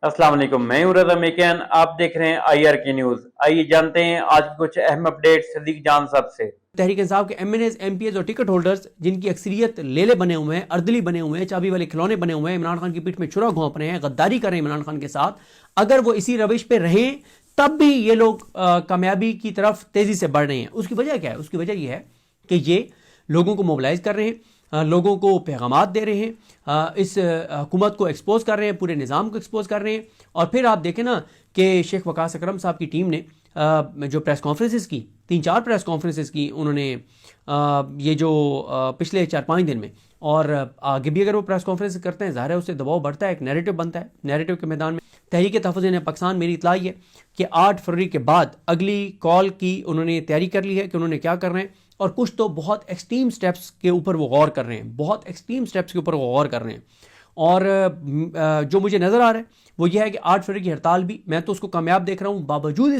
अस्सलाम वालेकुम, मैं हूं रज़ा मेकियान। आप देख रहे हैं IR की न्यूज़। आइए जानते हैं आज की कुछ अहम अपडेट सदीक जान साहब से। तहरीक इंसाफ के MNAs, MPs और टिकट होल्डर्स जिनकी अक्सरियत लेले बने हुए हैं, अर्दली बने हुए हैं, चाबी वाले खिलौने बने हुए हैं, इमरान खान की पीठ में छुरा घोंप रहे हैं, गद्दारी कर रहे हैं इमरान खान के साथ, अगर वो इसी रविश पे रहें तब भी ये लोग कामयाबी की तरफ तेजी से बढ़ रहे हैं। उसकी वजह क्या है? उसकी वजह ये है कि ये लोगों को मोबिलाइज कर रहे हैं, लोगों को पैगामात दे रहे हैं, इस हुकूमत को एक्सपोज कर रहे हैं, पूरे निज़ाम को एक्सपोज कर रहे हैं। और फिर आप देखें ना कि शेख वकास अकरम साहब की टीम ने जो प्रेस कॉन्फ्रेंसेस की, 3-4 प्रेस कॉन्फ्रेंसेस की उन्होंने ये जो पिछले 4-5 दिन में, और आगे भी अगर वो प्रेस कॉन्फ्रेंस करते हैं, ज़ाहिर है उससे दबाव बढ़ता है, एक नैरेटिव बनता है। नैरेटिव के मैदान में तहरीक तहफ़्फ़ुज़ पाकिस्तान, मेरी इत्तला है कि 8 फरवरी के बाद अगली कॉल की उन्होंने तैयारी कर ली है कि उन्होंने क्या कर रहे हैं, और कुछ तो बहुत एक्सट्रीम स्टेप्स के ऊपर वो गौर कर रहे हैं, बहुत एक्सट्रीम स्टेप्स के ऊपर वो गौर कर रहे हैं। और जो मुझे नज़र आ रहा है वो ये है कि 8 फरवरी की हड़ताल भी मैं तो उसको कामयाब देख रहा हूँ, बावजूद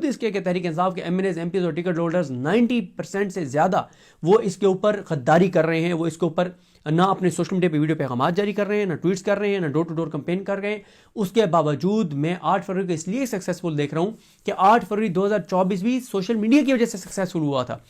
इसके कि तहरीक इंसाफ के MNAs, MPs और टिकट होल्डर्स 90% से ज़्यादा वो इसके ऊपर गद्दारी कर रहे हैं। वो इसके ऊपर ना अपने सोशल मीडिया पे वीडियो पैगाम जारी कर रहे हैं, ना ट्वीट्स कर रहे हैं, ना डोर टू डोर कैंपेन कर रहे हैं। उसके बावजूद मैं 8 फरवरी को इसलिए सक्सेसफुल देख रहा हूँ कि 8 फरवरी 2024 भी सोशल मीडिया की वजह से सक्सेसफुल हुआ था।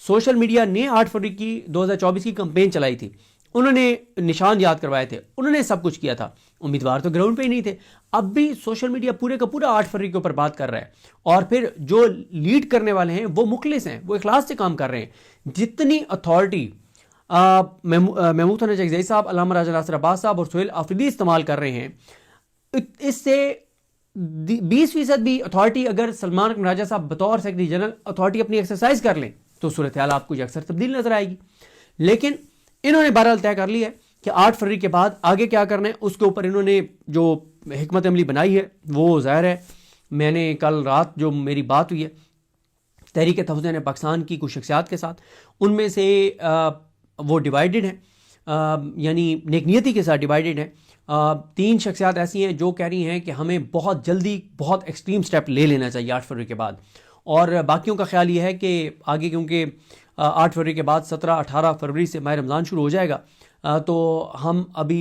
सोशल मीडिया ने 8 फरवरी की 2024 की कैंपेन चलाई थी, उन्होंने निशान याद करवाए थे, उन्होंने सब कुछ किया था। उम्मीदवार तो ग्राउंड पे ही नहीं थे। अब भी सोशल मीडिया पूरे का पूरा 8 फरवरी के ऊपर बात कर रहा है, और फिर जो लीड करने वाले हैं वो मुखलिस हैं, वो इखलास से काम कर रहे हैं। जितनी अथॉरिटी महमूद हसन चकज़ई साहब, अल्लामा राजा नासिर अब्बास साहब और सुहेल आफरीदी इस्तेमाल कर रहे हैं, इससे 20% भी अथॉरिटी अगर सलमान राजा साहब बतौर सेक्रेटरी जनरल अथॉरिटी अपनी एक्सरसाइज कर लें तो सूरत हाल आपको अक्सर तब्दील नजर आएगी। लेकिन इन्होंने बहरहाल तय कर लिया है कि 8 फरवरी के बाद आगे क्या करना है, उसके ऊपर इन्होंने जो हिकमत अमली बनाई है वो ज़ाहिर है। मैंने कल रात जो मेरी बात हुई है तहरीक तहफ़्फ़ुज़ पाकिस्तान की कुछ शख्सियात के साथ, उनमें से वो डिवाइडेड हैं, यानी नेकनियती के साथ डिवाइडेड हैं। 3 शख्सियात ऐसी हैं जो कह रही हैं कि हमें बहुत जल्दी बहुत एक्सट्रीम स्टेप ले लेना चाहिए 8 फरवरी के बाद, और बाकियों का ख्याल ये है कि आगे, क्योंकि 8 फरवरी के बाद 17-18 फरवरी से माह रमज़ान शुरू हो जाएगा, तो हम अभी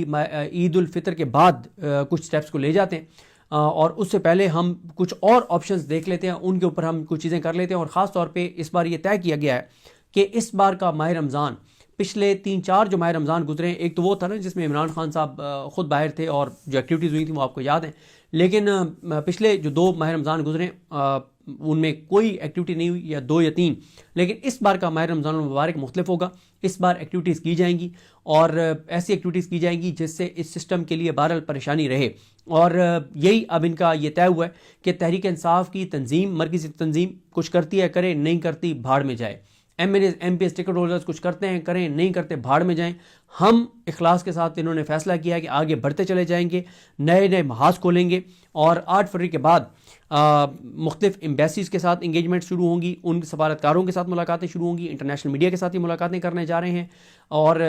ईद उल फितर के बाद कुछ स्टेप्स को ले जाते हैं, और उससे पहले हम कुछ और ऑप्शंस देख लेते हैं, उनके ऊपर हम कुछ चीज़ें कर लेते हैं। और ख़ास तौर पे इस बार ये तय किया गया है कि इस बार का माह रमज़ान, पिछले 3-4 जो माह रमज़ान गुजरे, एक तो वो था ना जिसमें इमरान खान साहब ख़ुद बाहर थे और जो एक्टिविटीज़ हुई थी वो आपको याद है, लेकिन पिछले जो 2 माह रमज़ान गुजरे उनमें कोई एक्टिविटी नहीं हुई, या 2 या 3। लेकिन इस बार का माह रमज़ान मुबारक मुख्तलिफ होगा। इस बार एक्टिविटीज़ की जाएंगी, और ऐसी एक्टिविटीज़ की जाएंगी जिससे इस सिस्टम के लिए बहरहाल परेशानी रहे। और यही अब इनका ये तय हुआ है कि तहरीक इंसाफ की तंजीम, मरकज़ी तंजीम कुछ करती है करे, नहीं करती भाड़ में जाए। MNAs, MPs, टिकट होल्डर्स कुछ करते हैं करें, नहीं करते भाड़ में जाएं। हम इखलास के साथ इन्होंने फैसला किया है कि आगे बढ़ते चले जाएंगे, नए नए महाज खोलेंगे, और 8 फरवरी के बाद मुख्तलिफ एम्बेसीज़ के साथ इंगेजमेंट शुरू होंगी, उन सफारतकारों के साथ मुलाकातें शुरू होंगी, इंटरनेशनल मीडिया के साथ ही मुलाकातें करने जा रहे हैं। और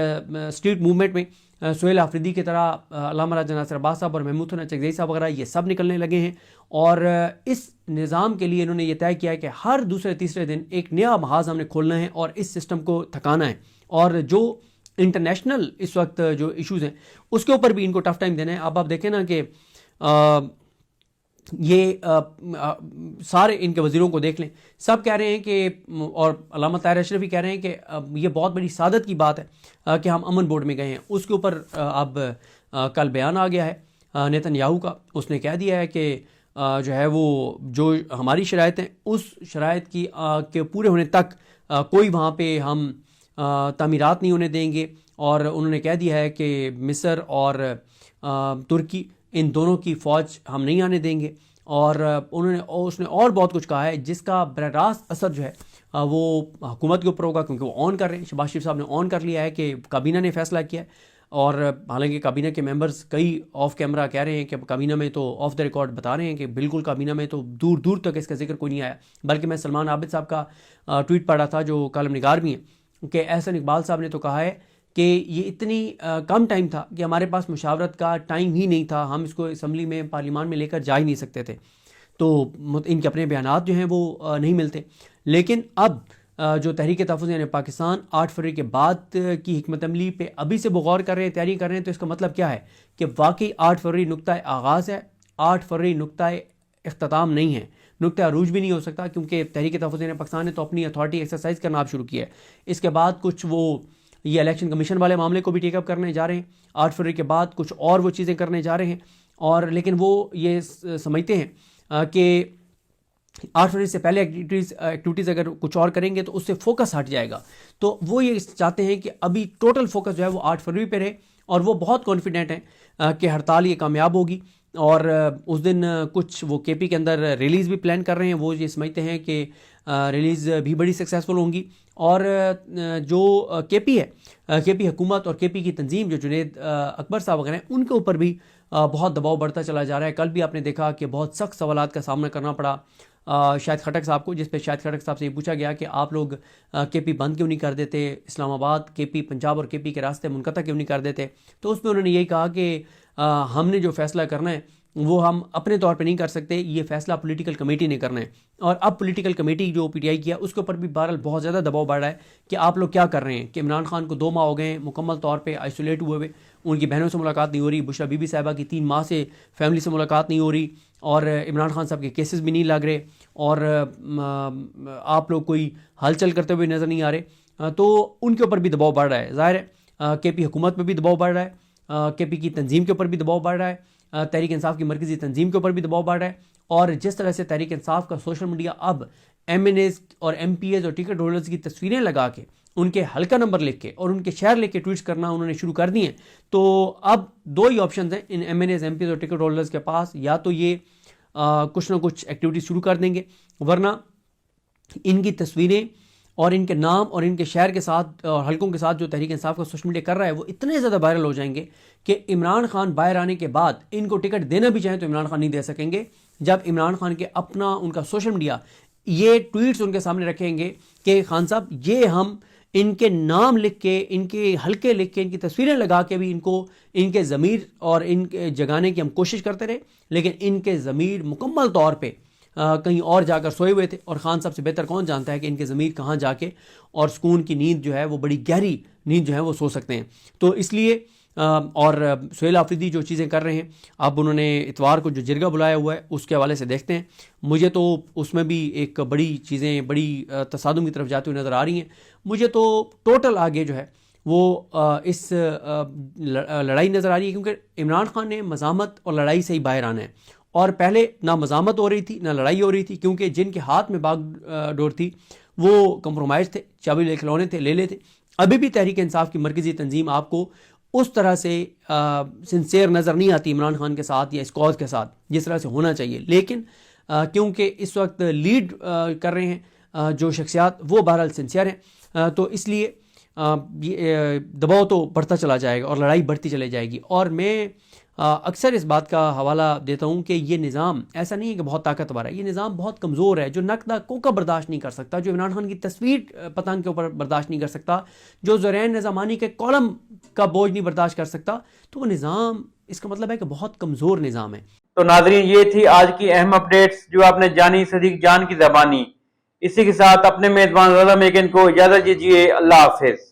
स्ट्रीट मूवमेंट में सुहेल आफरीदी की तरह अल्लामा राजा नासिर अब्बास साहब और महमूद हसन चकज़ई साहब वगैरह ये सब निकलने लगे हैं। और इस निज़ाम के लिए इन्होंने ये तय किया है कि हर दूसरे-तीसरे दिन एक नया महाज हमने खोलना है और इस सिस्टम को थकाना है। और जो इंटरनेशनल इस वक्त जो इश्यूज़ हैं उसके ऊपर भी इनको टफ टाइम देना है। अब आप देखें ना कि सारे इनके वज़ीरों को देख लें, सब कह रहे हैं कि, और अल्लामा ताहिर अशरफ भी कह रहे हैं कि ये बहुत बड़ी सादत की बात है कि हम अमन बोर्ड में गए हैं। उसके ऊपर अब कल बयान आ गया है नेतन्याहू का, उसने कह दिया है कि जो है वो जो हमारी शराइत हैं उस शराइत की के पूरे होने तक कोई वहाँ पे हम तामीरात नहीं होने देंगे। और उन्होंने कह दिया है कि मिस्र और तुर्की, इन दोनों की फ़ौज हम नहीं आने देंगे। और उसने और बहुत कुछ कहा है जिसका बराह रास्त असर जो है वो हुकूमत के ऊपर होगा, क्योंकि वो ऑन कर रहे हैं। शहबाज शरीफ साहब ने ऑन कर लिया है कि काबीना ने फैसला किया है, और हालांकि काबीना के मेंबर्स कई ऑफ कैमरा कह रहे हैं कि काबीना में तो ऑफ द रिकॉर्ड बता रहे हैं कि बिल्कुल काबीना में तो दूर दूर तक इसका जिक्र कोई नहीं आया। बल्कि मैं सलमान आबिद साहब का ट्वीट पढ़ा था, जो कालम निगार भी हैं, कि एहसन इकबाल साहब ने तो कहा है कि ये इतनी कम टाइम था कि हमारे पास मुशावरत का टाइम ही नहीं था, हम इसको असम्बली में, पार्लियामान में लेकर जा ही नहीं सकते थे। तो इनके अपने बयानात जो हैं वो नहीं मिलते। लेकिन अब جو تحریک تحفظ یعنی پاکستان 8 فروری کے بعد کی حکمت عملی پہ ابھی سے وہ غور کر رہے ہیں, تیاری کر رہے ہیں, تو اس کا مطلب کیا ہے کہ واقعی 8 فروری نقطہ آغاز ہے, 8 فروری نقطہ اختتام نہیں ہے, نقطہ عروج بھی نہیں ہو سکتا, کیونکہ تحریک تحفظ یعنی پاکستان نے تو اپنی اتھارٹی ایکسرسائز کرنا آپ شروع کیا ہے. اس کے بعد کچھ وہ یہ الیکشن کمیشن والے معاملے کو بھی ٹیک اپ کرنے جا رہے ہیں, 8 فروری کے بعد کچھ اور وہ چیزیں کرنے جا رہے ہیں, اور لیکن وہ یہ سمجھتے ہیں کہ 8 فروری سے پہلے ایکٹیویٹیز اگر کچھ اور کریں گے تو اس سے فوکس ہٹ جائے گا. تو وہ یہ چاہتے ہیں کہ ابھی ٹوٹل فوکس جو ہے وہ 8 فروری پہ رہے, اور وہ بہت کانفیڈنٹ ہیں کہ ہڑتال یہ کامیاب ہوگی, اور اس دن کچھ وہ کے پی کے اندر ریلیز بھی پلان کر رہے ہیں. وہ یہ سمجھتے ہیں کہ ریلیز بھی بڑی سکسیسفل ہوں گی, اور جو کے پی ہے, کے پی حکومت اور کے پی کی تنظیم جو جنید اکبر صاحب وغیرہ ہیں, ان کے اوپر بھی بہت دباؤ بڑھتا چلا جا رہا ہے. کل بھی آپ نے دیکھا کہ بہت سخت سوالات کا سامنا کرنا پڑا شاہد خٹک صاحب کو, جس پہ شاہد خٹک صاحب سے یہ پوچھا گیا کہ آپ لوگ کے پی بند کیوں نہیں کر دیتے, اسلام آباد کے پی پنجاب اور کے پی کے راستے منقطع کیوں نہیں کر دیتے. تو اس میں انہوں نے یہی کہا کہ ہم نے جو فیصلہ کرنا ہے وہ ہم اپنے طور پہ نہیں کر سکتے, یہ فیصلہ پولیٹیکل کمیٹی نے کرنا ہے. اور اب پولیٹیکل کمیٹی جو پی ٹی آئی کی ہے اس کے اوپر بھی بہرحال بہت زیادہ دباؤ بڑھ رہا ہے کہ آپ لوگ کیا کر رہے ہیں, کہ عمران خان کو 2 ماہ ہو گئے ہیں مکمل طور پہ آئسولیٹ ہوئے ہوئے, ان کی بہنوں سے ملاقات نہیں ہو رہی, بشرا بی بی صاحبہ کی 3 ماہ سے فیملی سے ملاقات نہیں ہو رہی, اور عمران خان صاحب کے کیسز بھی نہیں لگ رہے, اور آپ لوگ کوئی ہلچل کرتے ہوئے نظر نہیں آ رہے. تو ان کے اوپر بھی دباؤ بڑھ رہا ہے. ظاہر ہے کے پی حکومت پہ بھی دباؤ بڑھ رہا ہے, کے پی کی تنظیم کے اوپر بھی دباؤ بڑھ رہا ہے, تحریک انصاف کی مرکزی تنظیم کے اوپر بھی دباؤ بڑھ رہا ہے. اور جس طرح سے تحریک انصاف کا سوشل میڈیا اب ایم این ایز اور ایم پی ایز اور ٹکٹ ہولڈرز کی تصویریں لگا کے ان کے حلقہ نمبر لکھ کے اور ان کے شہر لکھ کے ٹویٹس کرنا انہوں نے شروع کر دی ہیں. تو اب 2 ہی آپشنز ہیں ان MNAs MPAs اور ٹکٹ ہولڈرز کے پاس, یا تو یہ کچھ نہ کچھ ایکٹیویٹی شروع کر دیں گے, ورنہ ان کی تصویریں اور ان کے نام اور ان کے شہر کے ساتھ اور حلقوں کے ساتھ جو تحریک انصاف کا سوشل میڈیا کر رہا ہے وہ اتنے زیادہ وائرل ہو جائیں گے کہ عمران خان باہر آنے کے بعد ان کو ٹکٹ دینا بھی چاہیں تو عمران خان نہیں دے سکیں گے, جب عمران خان کے اپنا ان کا سوشل میڈیا یہ ٹویٹس ان کے سامنے رکھیں گے کہ خان صاحب یہ ہم ان کے نام لکھ کے, ان کے حلقے لکھ کے, ان کی تصویریں لگا کے بھی ان کو ان کے ضمیر اور ان کے جگانے کی ہم کوشش کرتے رہے, لیکن ان کے ضمیر مکمل طور پہ کہیں اور جا کر سوئے ہوئے تھے. اور خان صاحب سے بہتر کون جانتا ہے کہ ان کے ضمیر کہاں جا کے اور سکون کی نیند جو ہے وہ بڑی گہری نیند جو ہے وہ سو سکتے ہیں. تو اس لیے اور سہیل آفریدی جو چیزیں کر رہے ہیں, اب انہوں نے اتوار کو جو جرگہ بلایا ہوا ہے اس کے حوالے سے دیکھتے ہیں. مجھے تو اس میں بھی ایک بڑی چیزیں بڑی تصادم کی طرف جاتی ہوئی نظر آ رہی ہیں. مجھے تو ٹوٹل آگے جو ہے وہ اس لڑائی نظر آ رہی ہے, کیونکہ عمران خان نے مزاحمت اور لڑائی سے ہی باہر آنا ہے. اور پہلے نہ مزاحمت ہو رہی تھی نہ لڑائی ہو رہی تھی, کیونکہ جن کے ہاتھ میں باغ ڈور تھی وہ کمپرومائز تھے, چابی لے کھلونے تھے, لے لیتے. ابھی بھی تحریک انصاف کی مرکزی تنظیم آپ کو اس طرح سے سنسیئر نظر نہیں آتی عمران خان کے ساتھ یا اس کاز کے ساتھ جس طرح سے ہونا چاہیے. لیکن کیونکہ اس وقت لیڈ کر رہے ہیں جو شخصیات وہ بہرحال سنسیئر ہیں, تو اس لیے دباؤ تو بڑھتا چلا جائے گا اور لڑائی بڑھتی چلی جائے گی. اور میں اکثر اس بات کا حوالہ دیتا ہوں کہ یہ نظام ایسا نہیں ہے کہ بہت طاقتور ہے, یہ نظام بہت کمزور ہے, جو نقدہ کوکا برداشت نہیں کر سکتا, جو عمران خان کی تصویر پتنگ کے اوپر برداشت نہیں کر سکتا, جو زرین نظامانی کے کالم کا بوجھ نہیں برداشت کر سکتا, تو وہ نظام اس کا مطلب ہے کہ بہت کمزور نظام ہے. تو ناظرین یہ تھی آج کی اہم اپڈیٹس جو آپ نے جانی صدیق جان کی زبانی. اسی کے ساتھ اپنے میزبان رضا میکن کو اجازت دیجیے. اللہ حافظ.